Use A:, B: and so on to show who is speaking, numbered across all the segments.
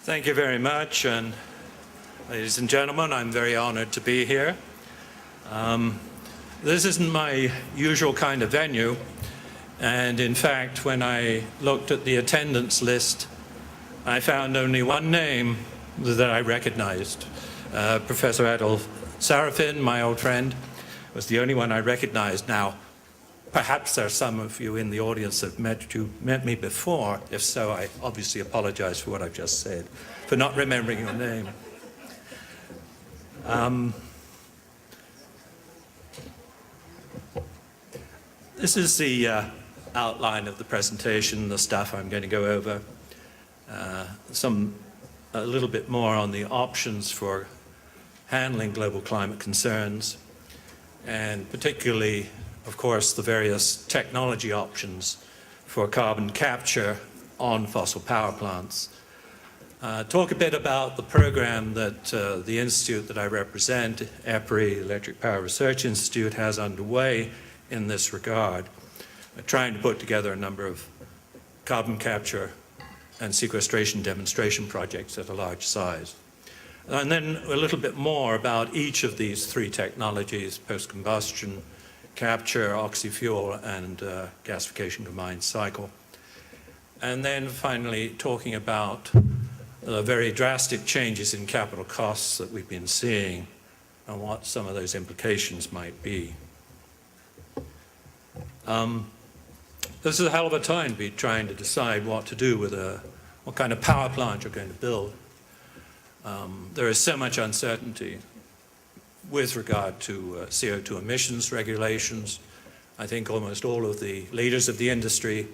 A: Thank you very much, and ladies and gentlemen, I'm very honored to be here. This isn't my usual kind of venue, and in fact, when I looked at the attendance list, I found only one name that I recognized. Professor Adolf Sarafin, my old friend, was the only one I recognized. Now, perhaps there are some of you in the audience that met me before. If so, I obviously apologize for what I've just said, for not remembering your name. This is the outline of the presentation, the stuff I'm going to go over. A little bit more on the options for handling global climate concerns, and particularly, of course, the various technology options for carbon capture on fossil power plants. Talk a bit about the program that the institute that I represent, EPRI, Electric Power Research Institute, has underway in this regard, trying to put together a number of carbon capture and sequestration demonstration projects at a large size. And then a little bit more about each of these three technologies: post-combustion, capture, Oxy Fuel, and gasification combined cycle. And then finally talking about the very drastic changes in capital costs that we've been seeing and what some of those implications might be. This is a hell of a time to be trying to decide what to do with what kind of power plant you're going to build. There is so much uncertainty with regard to CO2 emissions regulations. I think almost all of the leaders of the industry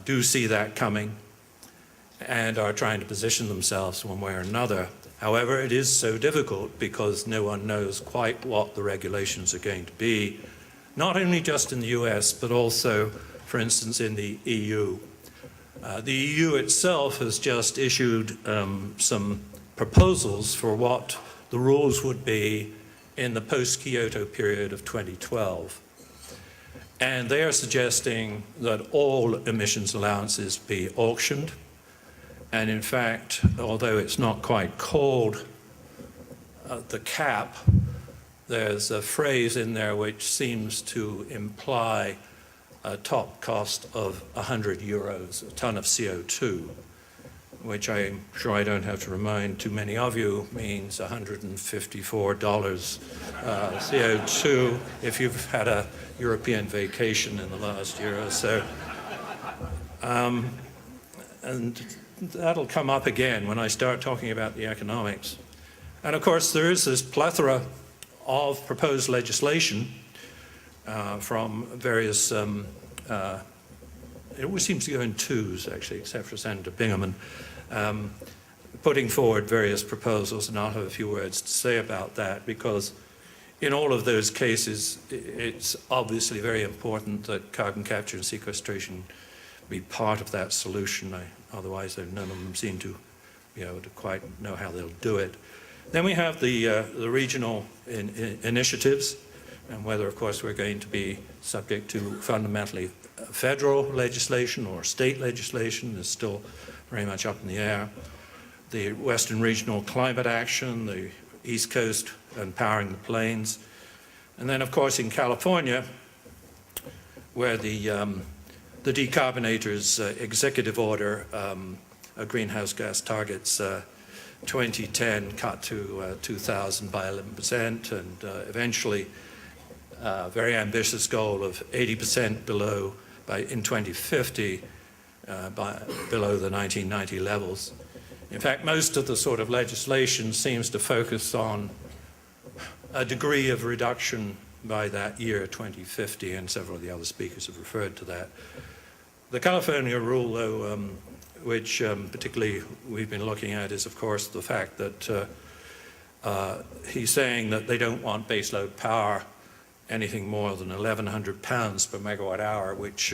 A: do see that coming and are trying to position themselves one way or another. However, it is so difficult because no one knows quite what the regulations are going to be, not only just in the US, but also, for instance, in the EU. The EU itself has just issued some proposals for what the rules would be in the post-Kyoto period of 2012. And they are suggesting that all emissions allowances be auctioned. And in fact, although it's not quite called the cap, there's a phrase in there which seems to imply a top cost of 100 euros a ton of CO2, which I'm sure I don't have to remind too many of you means $154 CO2 if you've had a European vacation in the last year or so. And that'll come up again when I start talking about the economics. And of course, there is this plethora of proposed legislation from various, it always seems to go in twos, actually, except for Senator Bingaman, putting forward various proposals, and I'll have a few words to say about that, because in all of those cases, it's obviously very important that carbon capture and sequestration be part of that solution. Otherwise, none of them seem to be able to quite know how they'll do it. Then we have the regional initiatives, and whether, of course, we're going to be subject to fundamentally federal legislation or state legislation is still very much up in the air. The Western Regional Climate Action, the East Coast and Powering the Plains. And then, of course, in California, where the Decarbonators Executive Order greenhouse gas targets 2010 cut to 2000 by 11%, and eventually a very ambitious goal of 80% below in 2050, below the 1990 levels. In fact, most of the sort of legislation seems to focus on a degree of reduction by that year, 2050, and several of the other speakers have referred to that. The California rule, though, which particularly we've been looking at, is, of course, the fact that he's saying that they don't want baseload power anything more than 1,100 pounds per megawatt hour, which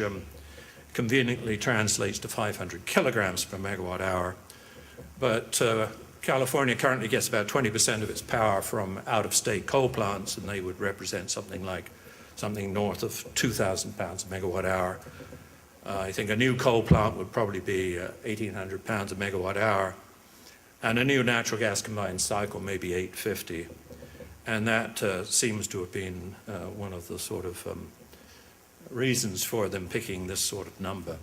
A: conveniently translates to 500 kilograms per megawatt hour. But California currently gets about 20% of its power from out-of-state coal plants, and they would represent something north of 2,000 pounds a megawatt hour. I think a new coal plant would probably be 1,800 pounds a megawatt hour, And a new natural gas combined cycle may be 850. And that seems to have been one of the sort of reasons for them picking this sort of number.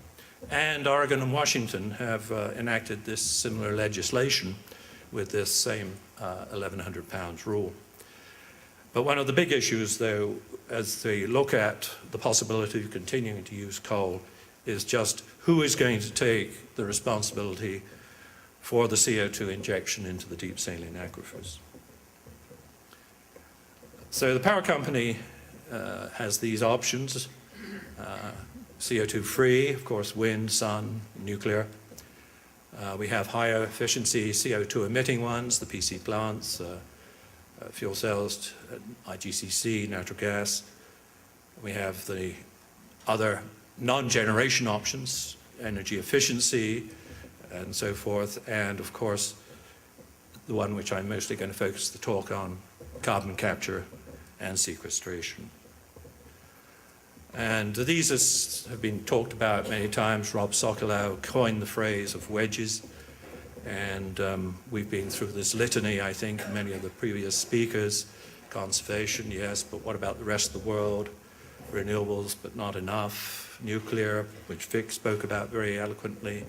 A: And Oregon and Washington have enacted this similar legislation with this same 1,100 pounds rule. But one of the big issues, though, as they look at the possibility of continuing to use coal, is just who is going to take the responsibility for the CO2 injection into the deep saline aquifers. So the power company has these options, CO2 free, of course, wind, sun, nuclear. We have higher efficiency CO2 emitting ones, the PC plants, fuel cells, IGCC, natural gas. We have the other non-generation options, energy efficiency, and so forth, and of course, the one which I'm mostly going to focus the talk on, carbon capture and sequestration. And these have been talked about many times. Rob Socolow coined the phrase of wedges, and we've been through this litany, I think, many of the previous speakers. Conservation, yes, but what about the rest of the world? Renewables, but not enough. Nuclear, which Vic spoke about very eloquently.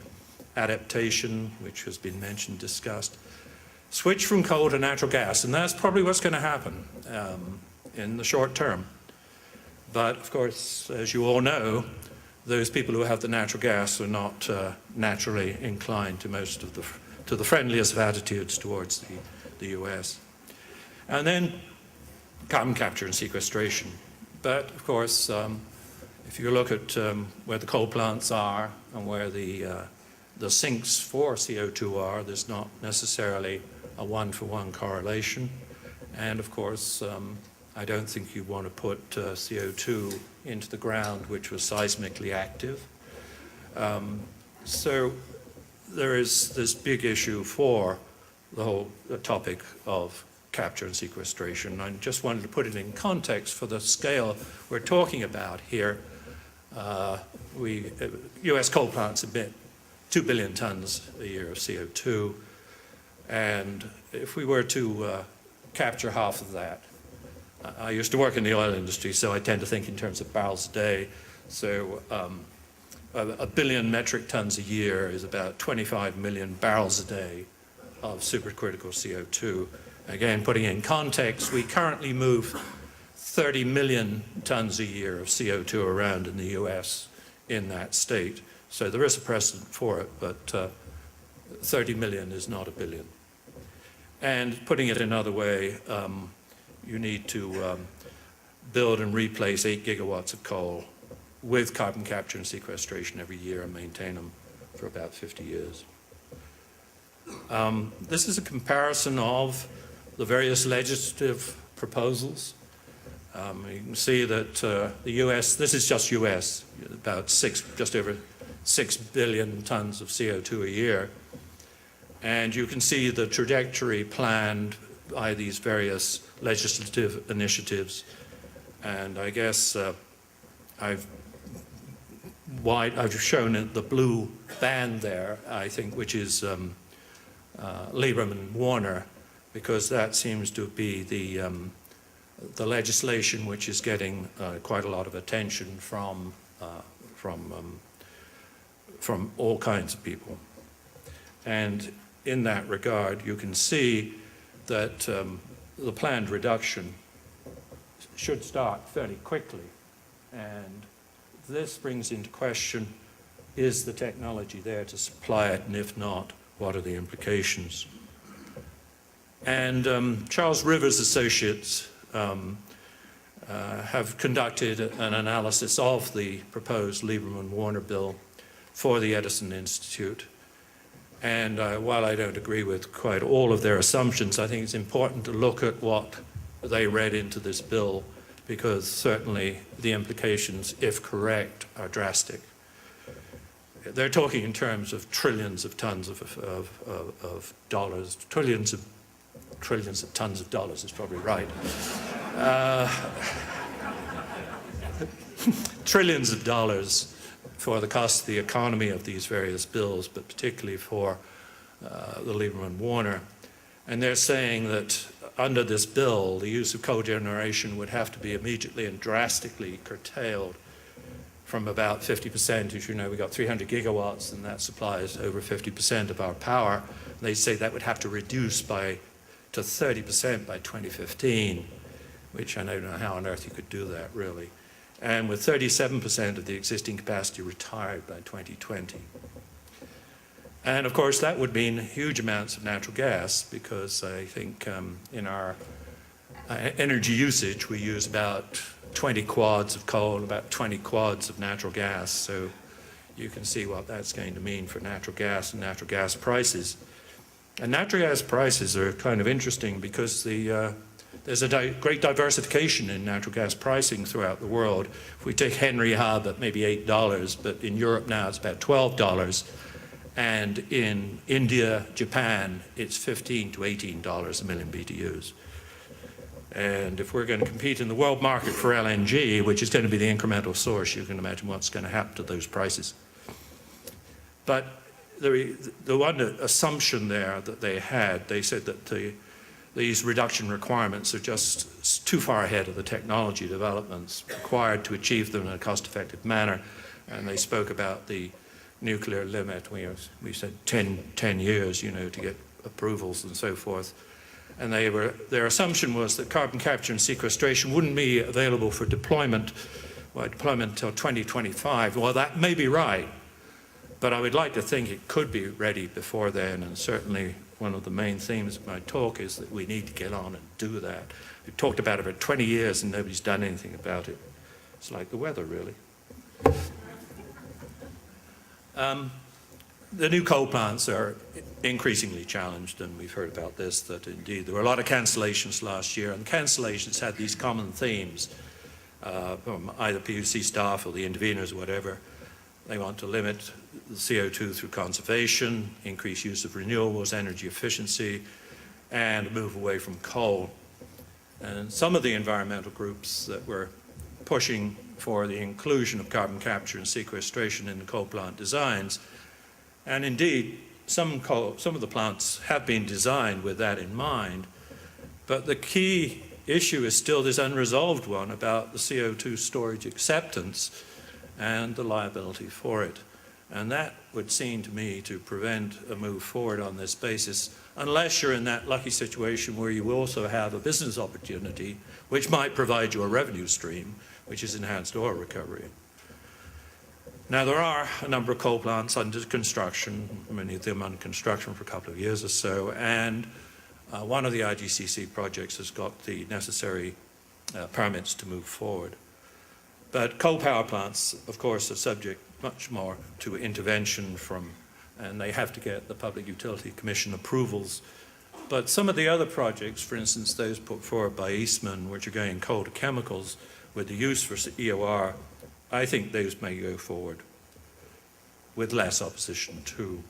A: Adaptation, which has been mentioned, discussed. Switch from coal to natural gas, and that's probably what's going to happen in the short term. But of course, as you all know, those people who have the natural gas are not naturally inclined to to the friendliest of attitudes towards the US. And then carbon capture and sequestration. But of course, if you look at where the coal plants are and where the sinks for CO2 are, there's not necessarily a one-for-one correlation. And of course, I don't think you want to put CO2 into the ground which was seismically active. So there is this big issue for the whole topic of capture and sequestration. I just wanted to put it in context for the scale we're talking about here. US coal plants emit 2 billion tons a year of CO2, and if we were to capture half of that, I used to work in the oil industry, so I tend to think in terms of barrels a day. So a billion metric tons a year is about 25 million barrels a day of supercritical CO2. Again, putting in context, we currently move 30 million tons a year of CO2 around in the US in that state. So there is a precedent for it, but 30 million is not a billion. And putting it another way, you need to build and replace 8 gigawatts of coal with carbon capture and sequestration every year and maintain them for about 50 years. This is a comparison of the various legislative proposals. You can see that the US, this is just US, about just over 6 billion tons of CO2 a year. And you can see the trajectory planned by these various legislative initiatives. And I guess I've shown the blue band there, I think, which is Lieberman Warner, because that seems to be the legislation which is getting quite a lot of attention from all kinds of people. And in that regard, you can see that the planned reduction should start fairly quickly. And this brings into question, is the technology there to supply it? And if not, what are the implications? And Charles Rivers Associates have conducted an analysis of the proposed Lieberman-Warner bill for the Edison Institute. And while I don't agree with quite all of their assumptions, I think it's important to look at what they read into this bill, because certainly the implications, if correct, are drastic. They're talking in terms of trillions of tons of dollars, trillions of tons of dollars is probably right. Trillions of dollars for the cost of the economy of these various bills, but particularly for the Lieberman-Warner. And they're saying that under this bill, the use of cogeneration would have to be immediately and drastically curtailed from about 50%. As you know, we've got 300 gigawatts, and that supplies over 50% of our power. They say that would have to reduce to 30% by 2015, which I don't know how on earth you could do that, really. And with 37% of the existing capacity retired by 2020. And of course, that would mean huge amounts of natural gas, because I think in our energy usage, we use about 20 quads of coal, about 20 quads of natural gas. So you can see what that's going to mean for natural gas and natural gas prices. And natural gas prices are kind of interesting because there's a great diversification in natural gas pricing throughout the world. If we take Henry Hub at maybe $8, but in Europe now it's about $12. And in India, Japan, it's $15 to $18 a million BTUs. And if we're going to compete in the world market for LNG, which is going to be the incremental source, you can imagine what's going to happen to those prices. But the one assumption there that they had, they said that these reduction requirements are just too far ahead of the technology developments required to achieve them in a cost-effective manner. And they spoke about the nuclear limit. We said 10 years, you know, to get approvals and so forth. And their assumption was that carbon capture and sequestration wouldn't be available for deployment until 2025. Well, that may be right, but I would like to think it could be ready before then. And certainly one of the main themes of my talk is that we need to get on and do that. We've talked about it for 20 years and nobody's done anything about it. It's like the weather, really. The new coal plants are increasingly challenged, and we've heard about this, that indeed there were a lot of cancellations last year, and cancellations had these common themes from either PUC staff or the interveners or whatever. They want to limit the CO2 through conservation, increase use of renewables, energy efficiency, and move away from coal. And some of the environmental groups that were pushing for the inclusion of carbon capture and sequestration in the coal plant designs, and indeed some of the plants have been designed with that in mind, but the key issue is still this unresolved one about the CO2 storage acceptance and the liability for it. And that would seem to me to prevent a move forward on this basis, unless you're in that lucky situation where you also have a business opportunity which might provide you a revenue stream, which is enhanced oil recovery. Now, there are a number of coal plants under construction, many of them under construction for a couple of years or so, and one of the IGCC projects has got the necessary permits to move forward. But coal power plants, of course, are subject much more to intervention and they have to get the Public Utility Commission approvals. But some of the other projects, for instance, those put forward by Eastman, which are going coal to chemicals with the use for EOR, I think those may go forward with less opposition too.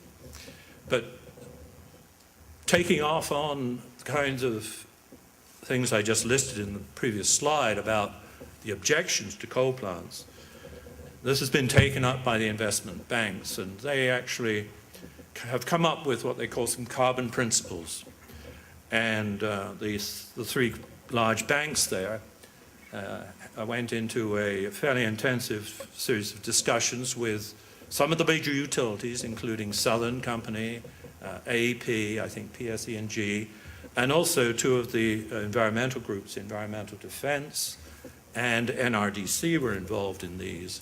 A: But taking off on the kinds of things I just listed in the previous slide about the objections to coal plants, this has been taken up by the investment banks, and they actually have come up with what they call some carbon principles. And the three large banks there I went into a fairly intensive series of discussions with some of the major utilities, including Southern Company, AEP, I think PSE&G, and also two of the environmental groups, Environmental Defense and NRDC were involved in these.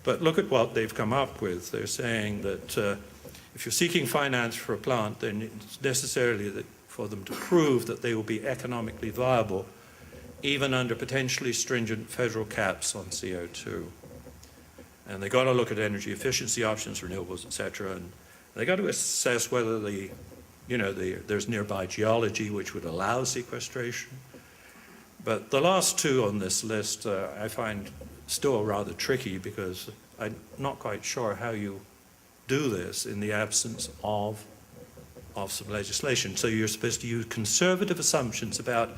A: But look at what they've come up with. They're saying that if you're seeking finance for a plant, then it's necessarily that for them to prove that they will be economically viable, even under potentially stringent federal caps on CO2. And they've got to look at energy efficiency options, renewables, etc. And they've got to assess whether there's nearby geology which would allow sequestration. But the last two on this list I find still rather tricky, because I'm not quite sure how you do this in the absence of some legislation. So you're supposed to use conservative assumptions about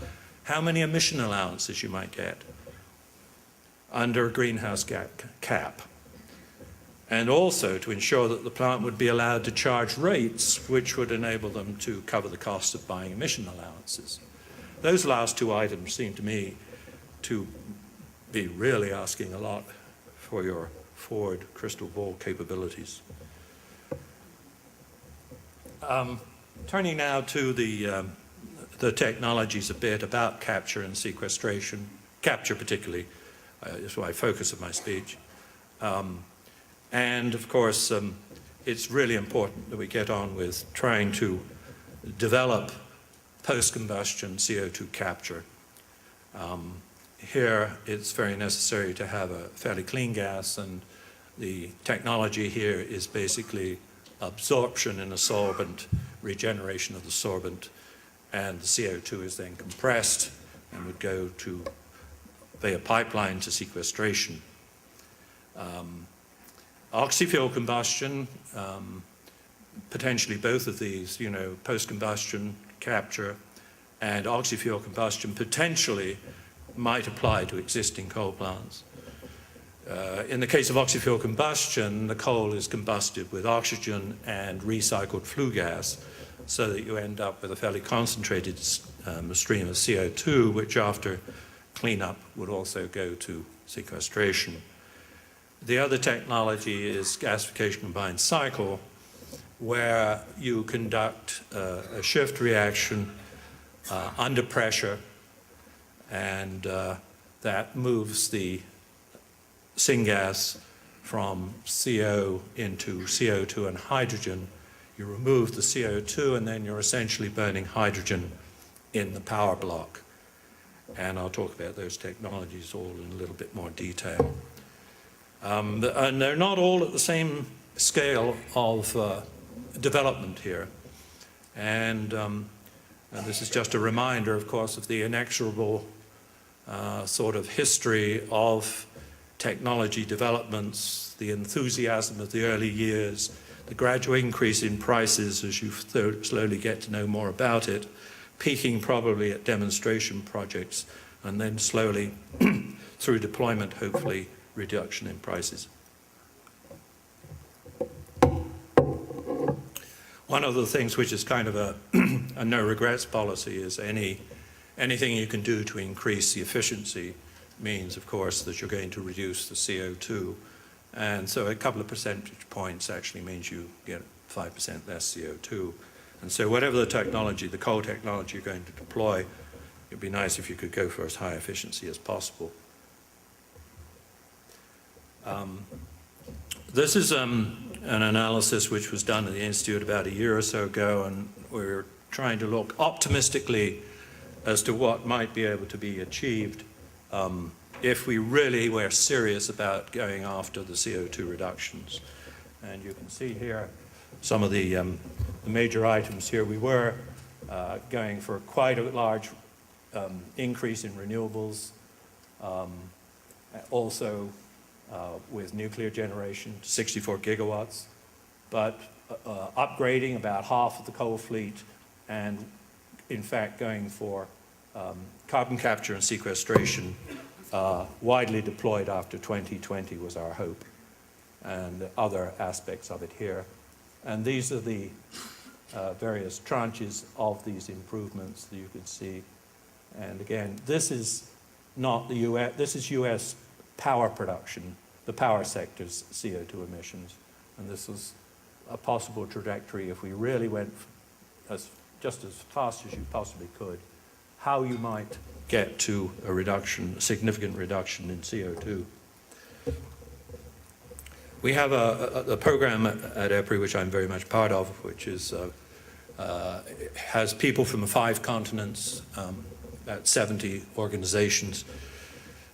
A: how many emission allowances you might get under a greenhouse cap. and also to ensure that the plant would be allowed to charge rates which would enable them to cover the cost of buying emission allowances. Those last two items seem to me to be really asking a lot for your forward crystal ball capabilities. Turning now to the technologies a bit about capture and sequestration, capture particularly, is my focus of my speech. And of course, it's really important that we get on with trying to develop post-combustion CO2 capture. Here, it's very necessary to have a fairly clean gas, and the technology here is basically absorption in a sorbent, regeneration of the sorbent, and the CO2 is then compressed and would go to via pipeline to sequestration. Oxy fuel combustion, potentially both of these, post-combustion capture and oxy fuel combustion potentially might apply to existing coal plants. In the case of oxy fuel combustion, the coal is combusted with oxygen and recycled flue gas, so that you end up with a fairly concentrated stream of CO2, which after cleanup would also go to sequestration. The other technology is gasification combined cycle, where you conduct a shift reaction under pressure, and that moves the syngas from CO into CO2 and hydrogen. You remove the CO2 and then you're essentially burning hydrogen in the power block. And I'll talk about those technologies all in a little bit more detail. And they're not all at the same scale of development here. And this is just a reminder, of course, of the inexorable sort of history of technology developments, the enthusiasm of the early years, the gradual increase in prices as you slowly get to know more about it, peaking probably at demonstration projects, and then slowly, through deployment, hopefully, reduction in prices. One of the things which is kind of a no regrets policy is anything you can do to increase the efficiency means, of course, that you're going to reduce the CO2. And so a couple of percentage points actually means you get 5% less CO2. And so whatever the technology, the coal technology you're going to deploy, it'd be nice if you could go for as high efficiency as possible. This is an analysis which was done at the Institute about a year or so ago, and we were trying to look optimistically as to what might be able to be achieved if we really were serious about going after the CO2 reductions. And you can see here some of the major items here. We were going for quite a large increase in renewables, also with nuclear generation, 64 gigawatts, but upgrading about half of the coal fleet, and in fact going for carbon capture and sequestration widely deployed after 2020 was our hope, and other aspects of it here. And these are the various tranches of these improvements that you can see. And again, this is not the US, this is US power production, the power sector's CO2 emissions. And this is a possible trajectory if we really went just as fast as you possibly could, how you might get to a reduction, a significant reduction in CO2. We have a program at EPRI, which I'm very much part of, which is has people from 5 continents, about 70 organizations,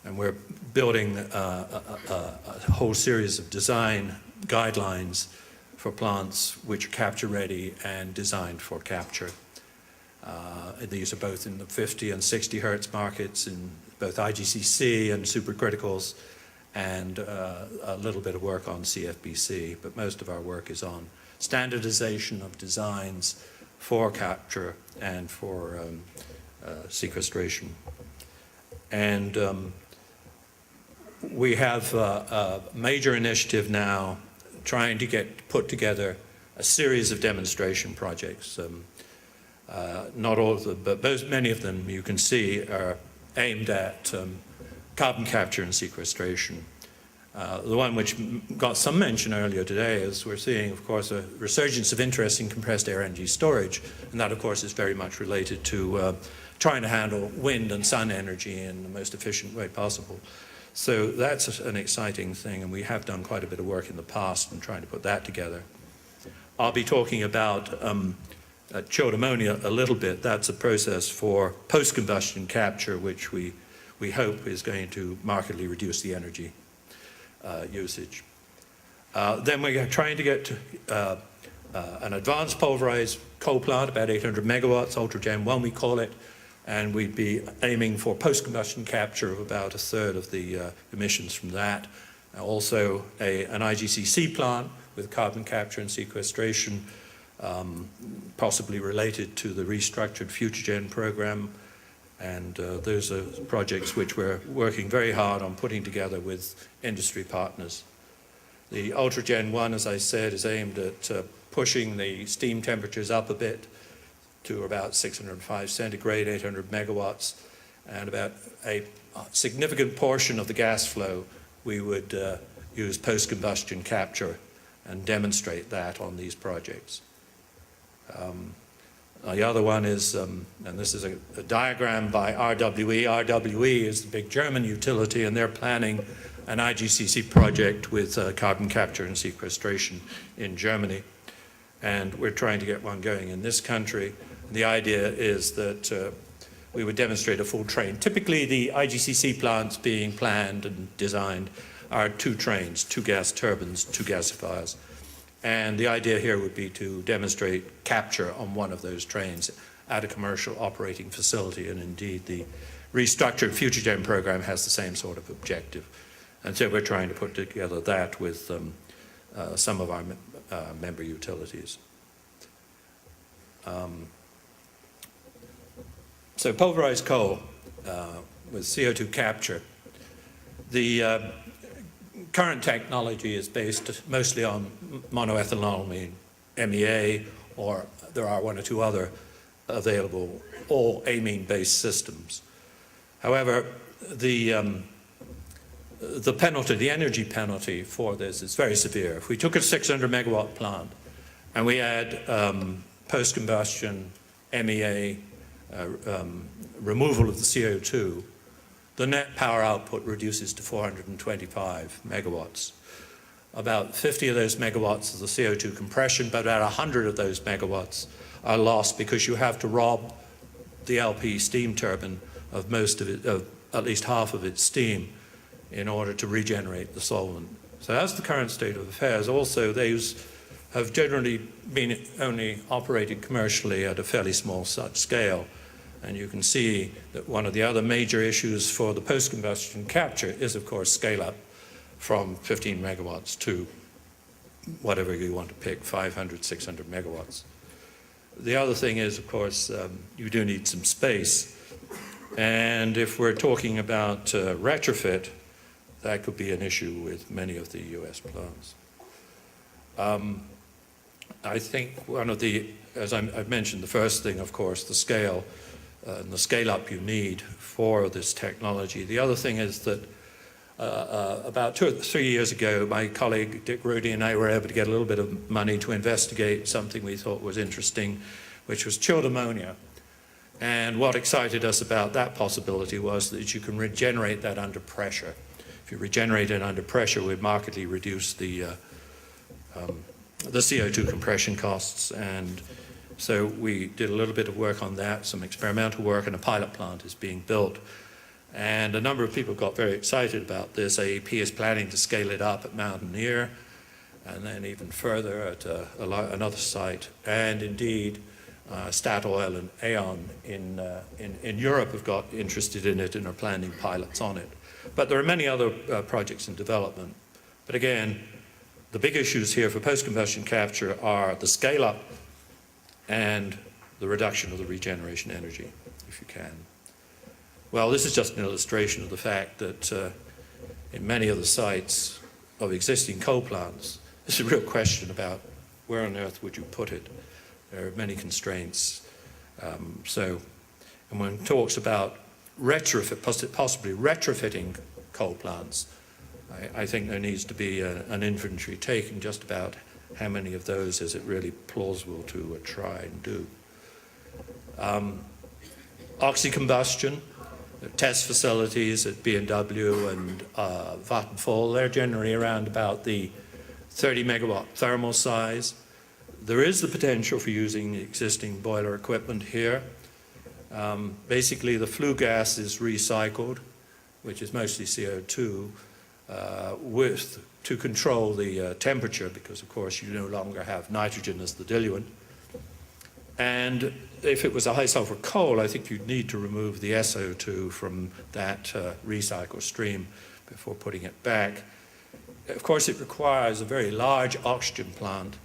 A: and we're building a whole series of design guidelines for plants which are capture ready and designed for capture. These are both in the 50 and 60 hertz markets in both IGCC and supercriticals, and a little bit of work on CFBC, but most of our work is on standardization of designs for capture and for sequestration. And we have a major initiative now trying to put together a series of demonstration projects. Not all of them, but many of them you can see are aimed at carbon capture and sequestration. The one which got some mention earlier today is we're seeing, of course, a resurgence of interest in compressed air energy storage, and that, of course, is very much related to trying to handle wind and sun energy in the most efficient way possible. So that's an exciting thing, and we have done quite a bit of work in the past in trying to put that together. I'll be talking about chilled ammonia a little bit. That's a process for post-combustion capture, which we hope is going to markedly reduce the energy usage. Then we're trying to get an advanced pulverized coal plant, about 800 megawatts, Ultragen 1 we call it, and we'd be aiming for post-combustion capture of about a third of the emissions from that. Also an IGCC plant with carbon capture and sequestration, possibly related to the restructured FutureGen program. And those are projects which we're working very hard on putting together with industry partners. The Ultragen 1, as I said, is aimed at pushing the steam temperatures up a bit to about 605 centigrade, 800 megawatts, and about a significant portion of the gas flow we would use post-combustion capture and demonstrate that on these projects. The other one is, and this is a diagram by RWE. RWE is the big German utility, and they're planning an IGCC project with carbon capture and sequestration in Germany. And we're trying to get one going in this country. The idea is that we would demonstrate a full train. Typically, the IGCC plants being planned and designed are 2 trains, 2 gas turbines, 2 gasifiers. And the idea here would be to demonstrate capture on one of those trains at a commercial operating facility. And indeed, the restructured FutureGen program has the same sort of objective. And so we're trying to put together that with some of our member utilities. So pulverized coal with CO2 capture. The current technology is based mostly on monoethanolamine, MEA, or there are 1 or 2 other available, all amine-based systems. However, the penalty, the energy penalty for this is very severe. If we took a 600 megawatt plant and we add post-combustion, MEA, removal of the CO2, the net power output reduces to 425 megawatts. About 50 of those megawatts is the CO2 compression, but about 100 of those megawatts are lost because you have to rob the LP steam turbine of most of it, of at least half of its steam, in order to regenerate the solvent. So that's the current state of affairs. Also, those have generally been only operated commercially at a fairly small such scale. And you can see that one of the other major issues for the post-combustion capture is, of course, scale up from 15 megawatts to whatever you want to pick, 500, 600 megawatts. The other thing is, of course, you do need some space. And if we're talking about retrofit, that could be an issue with many of the US plants. I think one of the, as I've mentioned, the first thing, of course, the scale and the scale up you need for this technology. The other thing is that about 2 or 3 years ago, my colleague Dick Rudy and I were able to get a little bit of money to investigate something we thought was interesting, which was chilled ammonia. And what excited us about that possibility was that you can regenerate that under pressure. If you regenerate it under pressure, we'd markedly reduce the CO2 compression costs. And so we did a little bit of work on that, some experimental work, and a pilot plant is being built. And a number of people got very excited about this. AEP is planning to scale it up at Mountaineer, and then even further at another site. And indeed, Statoil and Aon in Europe have got interested in it and are planning pilots on it. But there are many other projects in development. But again, the big issues here for post-combustion capture are the scale-up and the reduction of the regeneration energy, if you can. Well, this is just an illustration of the fact that in many of the sites of existing coal plants, There's a real question about where on earth would you put it. There are many constraints. And when it talks about possibly retrofitting coal plants, I think there needs to be an inventory taken just about how many of those is it really plausible to try and do. Oxy Combustion, test facilities at B&W and Vattenfall, they're generally around about the 30 megawatt thermal size. There is the potential for using the existing boiler equipment here. Basically, the flue gas is recycled, which is mostly CO2, to control the temperature, because of course you no longer have nitrogen as the diluent. And if it was a high sulfur coal, I think you'd need to remove the SO2 from that recycle stream before putting it back. Of course, it requires a very large oxygen plant,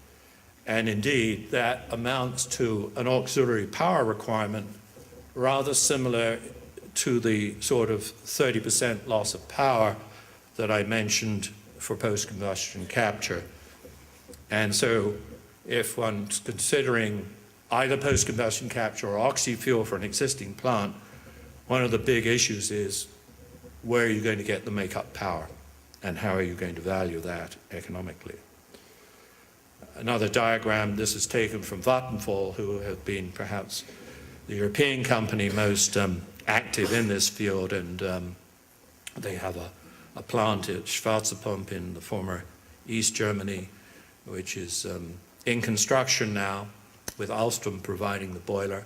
A: and indeed that amounts to an auxiliary power requirement rather similar to the sort of 30% loss of power that I mentioned for post-combustion capture. And so if one's considering either post-combustion capture or oxy fuel for an existing plant, one of the big issues is where are you going to get the make-up power and how are you going to value that economically? Another diagram, this is taken from Vattenfall, who have been perhaps the European company most active in this field, and they have a plant at Schwarzepump in the former East Germany, which is in construction now, with Alstom providing the boiler.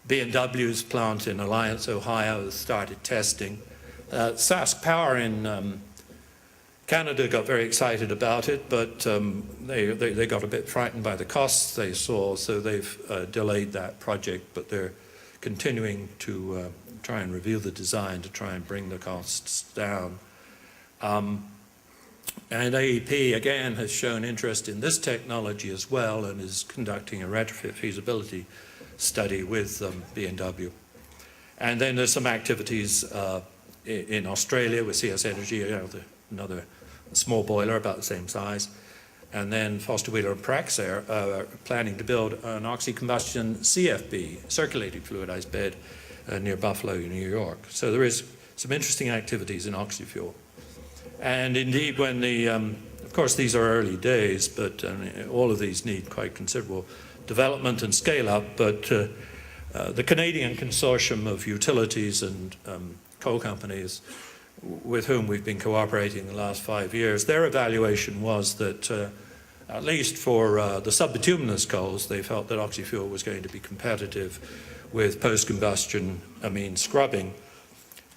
A: B&W's plant in Alliance, Ohio, has started testing. Sask Power in Canada got very excited about it, but they got a bit frightened by the costs they saw, so they've delayed that project, but they're continuing to try and review the design to try and bring the costs down. And AEP, again, has shown interest in this technology as well and is conducting a retrofit feasibility study with B&W. And then there's some activities in Australia with CS Energy, another small boiler about the same size. And then Foster Wheeler and Praxair are planning to build an oxy combustion CFB, circulating fluidized bed, near Buffalo, New York. So there is some interesting activities in oxy fuel. And indeed, when of course these are early days, but all of these need quite considerable development and scale up, but the Canadian consortium of utilities and coal companies with whom we've been cooperating the last 5 years, their evaluation was that at least for the subbituminous coals, they felt that oxy fuel was going to be competitive with post-combustion amine scrubbing.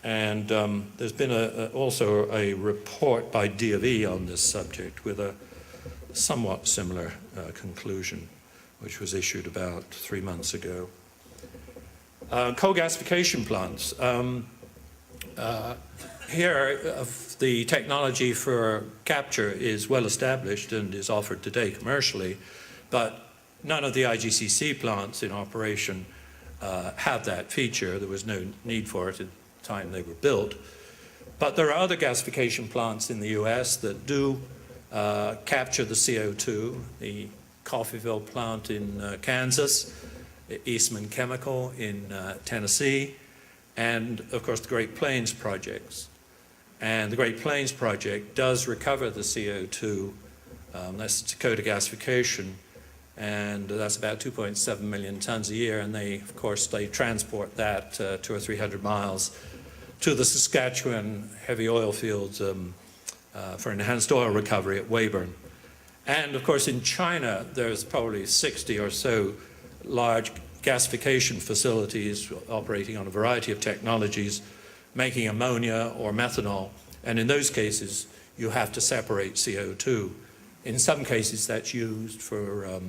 A: And there's been also a report by D&V on this subject with a somewhat similar conclusion, which was issued about 3 months ago. Coal gasification plants. Here, the technology for capture is well established and is offered today commercially, but none of the IGCC plants in operation have that feature. There was no need for it at the time they were built. But there are other gasification plants in the US that do capture the CO2, the Coffeyville plant in Kansas, Eastman Chemical in Tennessee, and of course the Great Plains projects. And the Great Plains project does recover the CO2, that's Dakota Gasification, and that's about 2.7 million tons a year, and they, of course, they transport that 200 or 300 miles to the Saskatchewan heavy oil fields for enhanced oil recovery at Weyburn. And of course in China there's probably 60 or so large gasification facilities operating on a variety of technologies, making ammonia or methanol, and in those cases you have to separate CO2. In some cases that's used for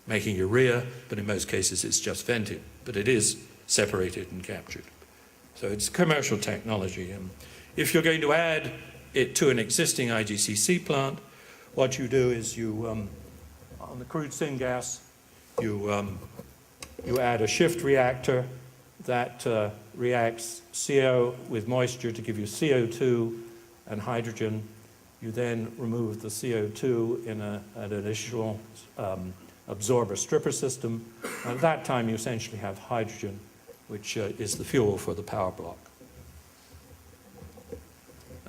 A: making urea, but in most cases it's just vented, but it is separated and captured. So it's commercial technology. And if you're going to add it to an existing IGCC plant, what you do is you, on the crude syngas, you add a shift reactor that reacts CO with moisture to give you CO2 and hydrogen, You then remove the CO2 in an additional absorber stripper system. At that time, you essentially have hydrogen, which is the fuel for the power block.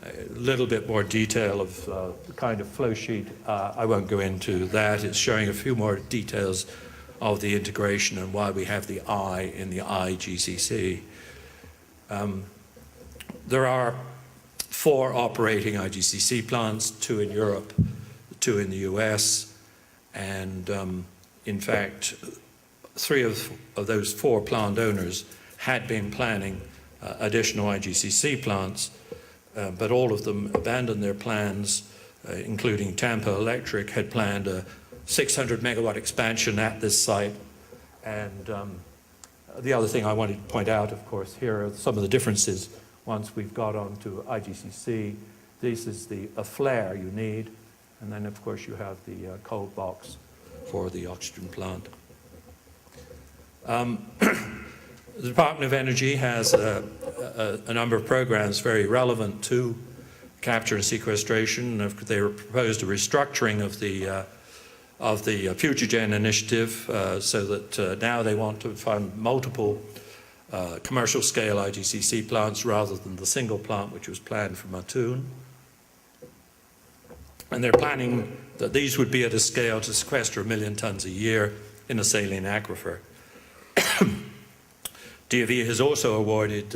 A: A little bit more detail of the kind of flow sheet. I won't go into that. It's showing a few more details of the integration and why we have the I in the IGCC. There are 4 operating IGCC plants, 2 in Europe, 2 in the US, and in fact, 3 of those 4 plant owners had been planning additional IGCC plants, but all of them abandoned their plans, including Tampa Electric had planned a 600 megawatt expansion at this site. And the other thing I wanted to point out, of course, here are some of the differences once we've got onto IGCC. This is a flare you need, and then of course you have the cold box for the oxygen plant. The Department of Energy has a number of programs very relevant to capture and sequestration. They proposed a restructuring of the FutureGen initiative so that now they want to fund multiple commercial scale IGCC plants rather than the single plant which was planned for Mattoon. And they're planning that these would be at a scale to sequester 1 million tons a year in a saline aquifer. DOE has also awarded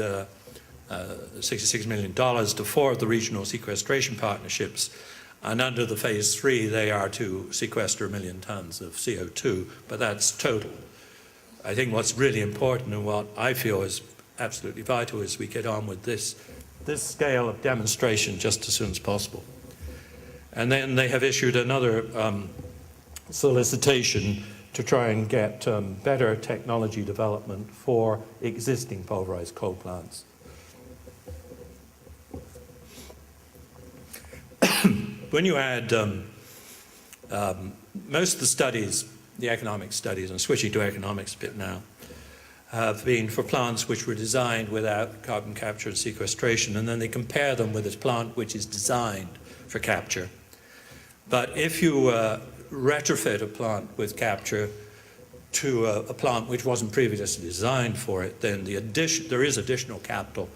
A: $66 million to 4 of the regional sequestration partnerships, and under the phase 3 they are to sequester 1 million tons of CO2, but that's total. I think what's really important and what I feel is absolutely vital is we get on with this scale of demonstration just as soon as possible. And then they have issued another solicitation to try and get better technology development for existing pulverized coal plants. When you add most of the studies, the economic studies, and switching to economics a bit now, have been for plants which were designed without carbon capture and sequestration, and then they compare them with a plant which is designed for capture. But if you retrofit a plant with capture to a plant which wasn't previously designed for it, then there is additional capital,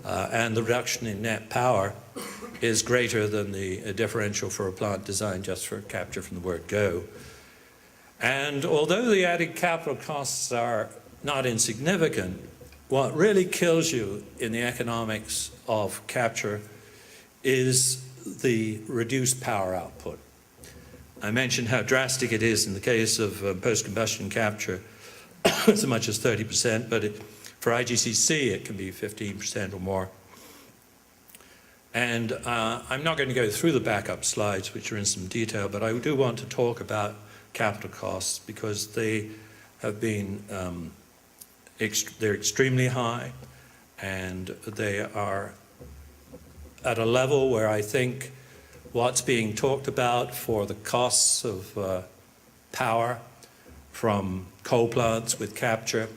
A: and the reduction in net power is greater than the differential for a plant designed just for capture from the word go. And although the added capital costs are not insignificant, what really kills you in the economics of capture is the reduced power output. I mentioned how drastic it is in the case of post-combustion capture, as much as 30%, but for IGCC it can be 15% or more. And I'm not going to go through the backup slides, which are in some detail, but I do want to talk about capital costs because they have been, they're extremely high, and they are at a level where I think what's being talked about for the costs of power from coal plants with capture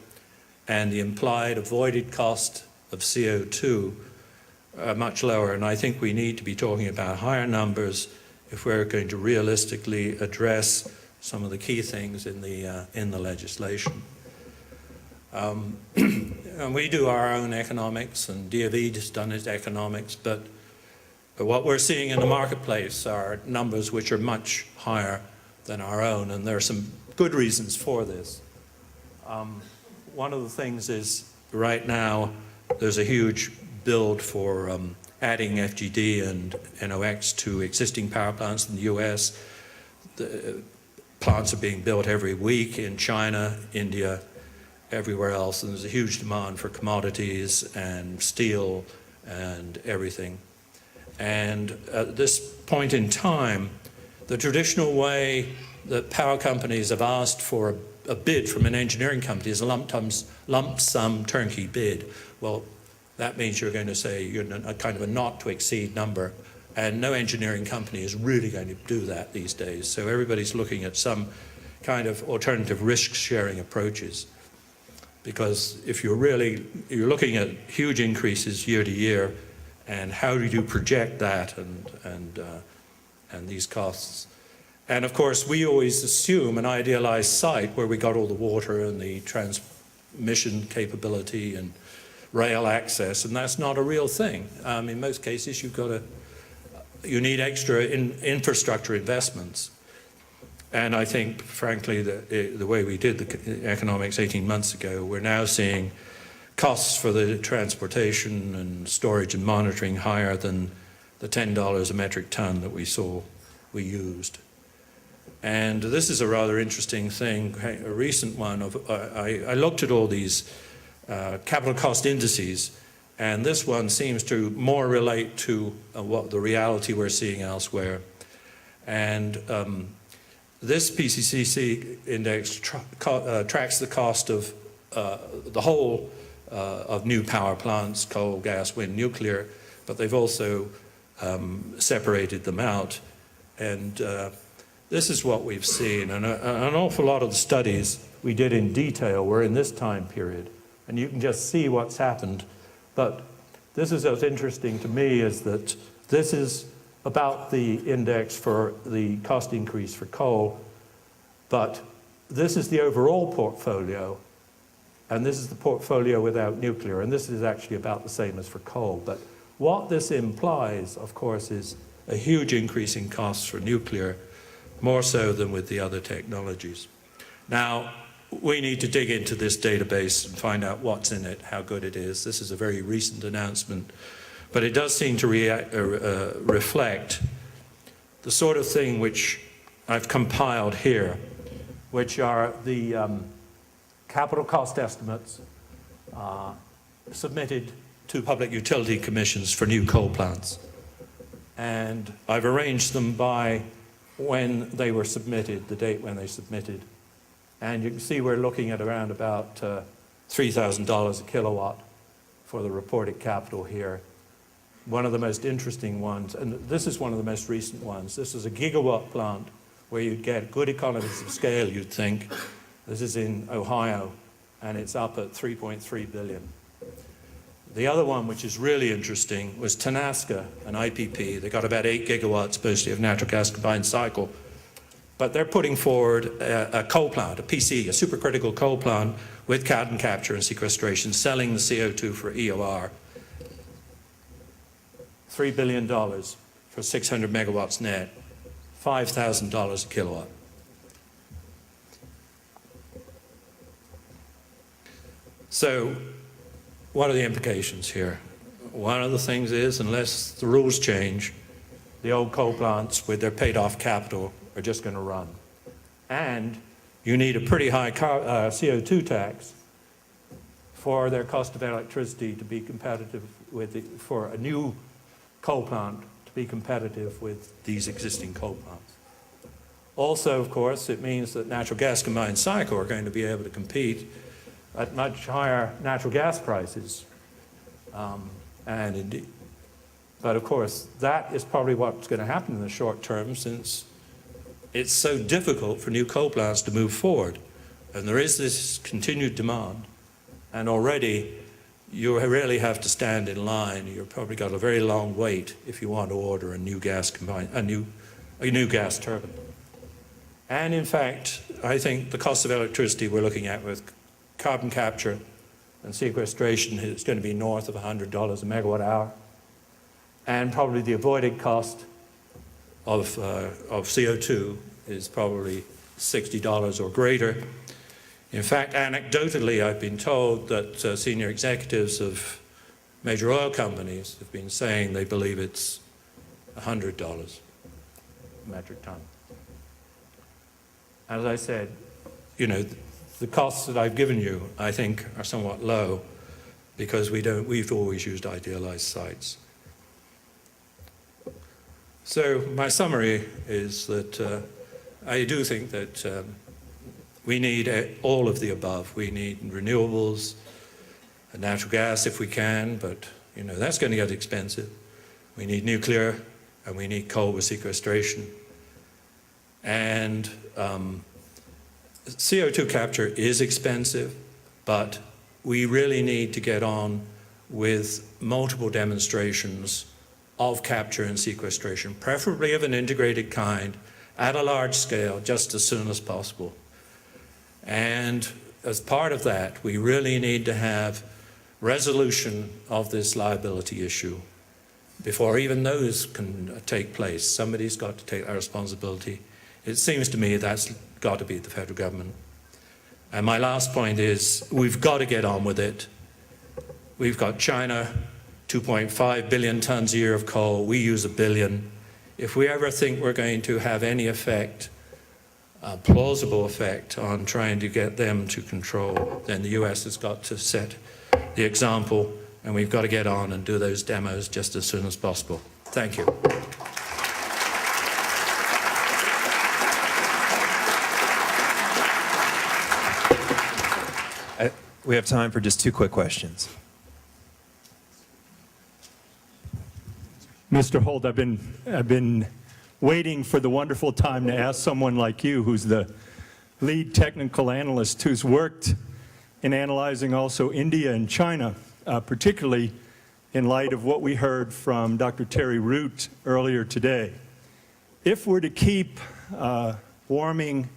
A: and the implied avoided cost of CO2 are much lower. And I think we need to be talking about higher numbers if we're going to realistically address some of the key things in the legislation. And we do our own economics, and DOE has done its economics, but what we're seeing in the marketplace are numbers which are much higher than our own, and there are some good reasons for this. One of the things is right now there's a huge build for adding FGD and NOx to existing power plants in the US. The plants are being built every week in China, India, everywhere else, and there's a huge demand for commodities and steel and everything. And at this point in time, the traditional way that power companies have asked for a bid from an engineering company is a lump sum turnkey bid. Well, that means you're going to say you're a kind of a not to exceed number, and no engineering company is really going to do that these days. So everybody's looking at some kind of alternative risk-sharing approaches. Because if you're looking at huge increases year to year, and how do you project that and these costs. And of course, we always assume an idealized site where we got all the water and the transmission capability and rail access, and that's not a real thing. In most cases, you need extra infrastructure investments. And I think, frankly, the way we did the economics 18 months ago, we're now seeing costs for the transportation and storage and monitoring higher than the $10 a metric ton that we used. And this is a rather interesting thing, a recent one. I looked at all these capital cost indices, and this one seems to more relate to what the reality we're seeing elsewhere. And this PCCC index tracks the cost of the whole of new power plants, coal, gas, wind, nuclear, but they've also separated them out. And this is what we've seen. And an awful lot of the studies we did in detail were in this time period. And you can just see what's happened. But this is what's interesting to me, is that this is about the index for the cost increase for coal, but this is the overall portfolio, and this is the portfolio without nuclear, and this is actually about the same as for coal. But what this implies, of course, is a huge increase in costs for nuclear, more so than with the other technologies. Now, we need to dig into this database and find out what's in it, how good it is. This is a very recent announcement, but it does seem to reflect the sort of thing which I've compiled here, which are the capital cost estimates submitted to public utility commissions for new coal plants. And I've arranged them by when they were submitted, the date when they submitted. And you can see we're looking at around about $3,000 a kilowatt for the reported capital here. One of the most interesting ones, and this is one of the most recent ones, this is a gigawatt plant where you'd get good economies of scale, you'd think. This is in Ohio, and it's up at 3.3 billion. The other one, which is really interesting, was Tenaska, an IPP. They got about 8 gigawatts, mostly, of natural gas combined cycle. But they're putting forward a coal plant, a PC, a supercritical coal plant with carbon capture and sequestration, selling the CO2 for EOR. $3 billion for 600 megawatts net, $5,000 a kilowatt. So, what are the implications here? One of the things is, unless the rules change, the old coal plants with their paid-off capital are just going to run. And you need a pretty high CO2 tax for their cost of electricity to be competitive with, for a new coal plant to be competitive with these existing coal plants. Also, of course, it means that natural gas combined cycle are going to be able to compete at much higher natural gas prices. But of course, that is probably what's going to happen in the short term, since it's so difficult for new coal plants to move forward. And there is this continued demand. And already, you really have to stand in line. You've probably got a very long wait if you want to order a new gas gas turbine. And in fact, I think the cost of electricity we're looking at with carbon capture and sequestration is going to be north of $100 a megawatt hour. And probably the avoided cost of CO2 is probably $60 or greater. In fact, anecdotally, I've been told that senior executives of major oil companies have been saying they believe it's $100 a metric ton. As I said, you know, the costs that I've given you, I think, are somewhat low because we've always used idealized sites. So my summary is that I do think that we need all of the above. We need renewables, and natural gas if we can, but you know that's going to get expensive. We need nuclear, and we need coal with sequestration. And CO2 capture is expensive, but we really need to get on with multiple demonstrations of capture and sequestration, preferably of an integrated kind, at a large scale, just as soon as possible. And as part of that, we really need to have resolution of this liability issue before even those can take place. Somebody's got to take that responsibility. It seems to me that's got to be the federal government. And my last point is we've got to get on with it. We've got China, 2.5 billion tons a year of coal. We use 1 billion. If we ever think we're going to have any effect, a plausible effect, on trying to get them to control, then the US has got to set the example, and we've got to get on and do those demos just as soon as possible. Thank you.
B: We have time for just 2 quick questions.
C: Mr. Holt, I've been waiting for the wonderful time to ask someone like you, who's the lead technical analyst, who's worked in analyzing also India and China, particularly in light of what we heard from Dr. Terry Root earlier today. If we're to keep warming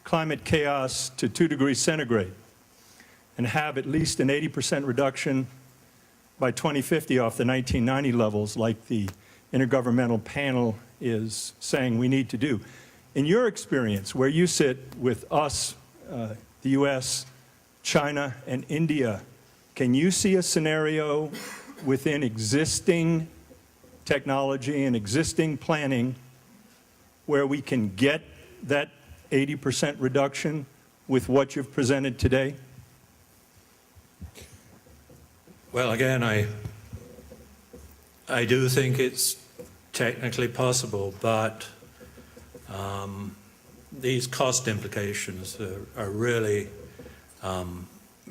C: climate chaos to 2 degrees centigrade and have at least an 80% reduction by 2050 off the 1990 levels, like the Intergovernmental Panel is saying we need to do. In your experience, where you sit with us, the US, China, and India, can you see a scenario within existing technology and existing planning where we can get that 80% reduction with what you've presented today?
A: Well, again, I do think it's technically possible, but these cost implications are really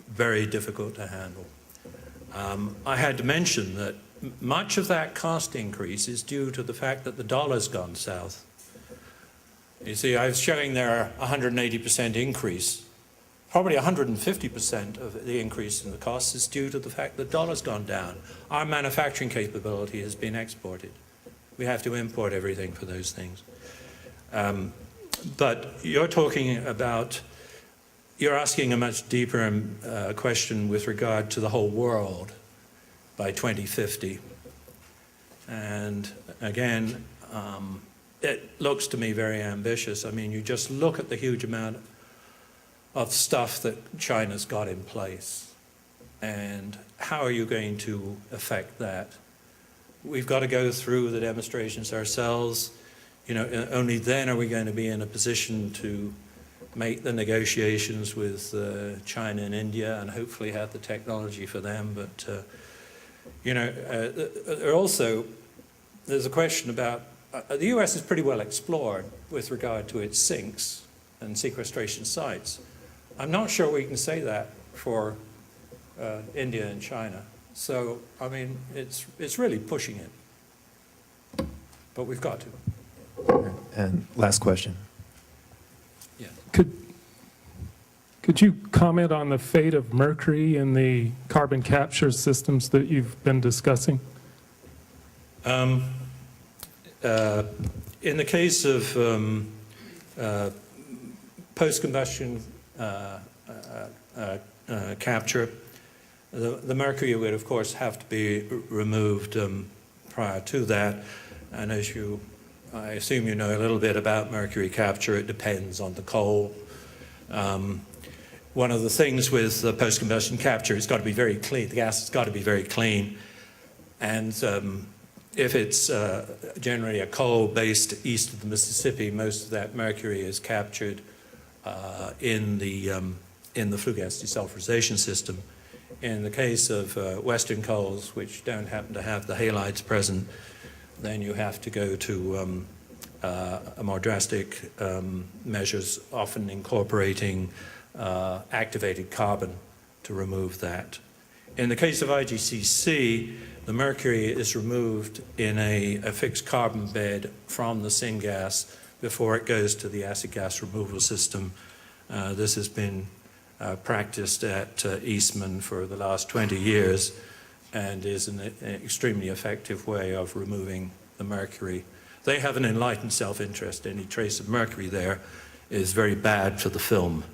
A: very difficult to handle. I had to mention that much of that cost increase is due to the fact that the dollar's gone south. You see, I was showing there a 180% increase. Probably 150% of the increase in the costs is due to the fact that the dollar's gone down. Our manufacturing capability has been exported. We have to import everything for those things. But you're talking about, you're asking a much deeper question with regard to the whole world by 2050. And again, it looks to me very ambitious. I mean, you just look at the huge amount of stuff that China's got in place, and how are you going to affect that? We've got to go through the demonstrations ourselves. You know, only then are we going to be in a position to make the negotiations with China and India, and hopefully have the technology for them. But you know, there's a question about the US is pretty well explored with regard to its sinks and sequestration sites. I'm not sure we can say that for India and China. So, I mean, it's really pushing it. But we've got to.
B: And last question.
A: Yeah.
D: Could you comment on the fate of mercury in the carbon capture systems that you've been discussing?
A: In the case of post-combustion capture, the mercury would, of course, have to be removed prior to that. And as I assume you know a little bit about mercury capture, it depends on the coal. One of the things with post-combustion capture, it's got to be very clean. The gas has got to be very clean. And if it's generally a coal based east of the Mississippi, most of that mercury is captured in the flue gas desulfurization system. In the case of Western coals, which don't happen to have the halides present, then you have to go to a more drastic measures, often incorporating activated carbon to remove that. In the case of IGCC, the mercury is removed in a fixed carbon bed from the syngas before it goes to the acid gas removal system. This has been practiced at Eastman for the last 20 years, and is an extremely effective way of removing the mercury. They have an enlightened self-interest. Any trace of mercury there is very bad for the film.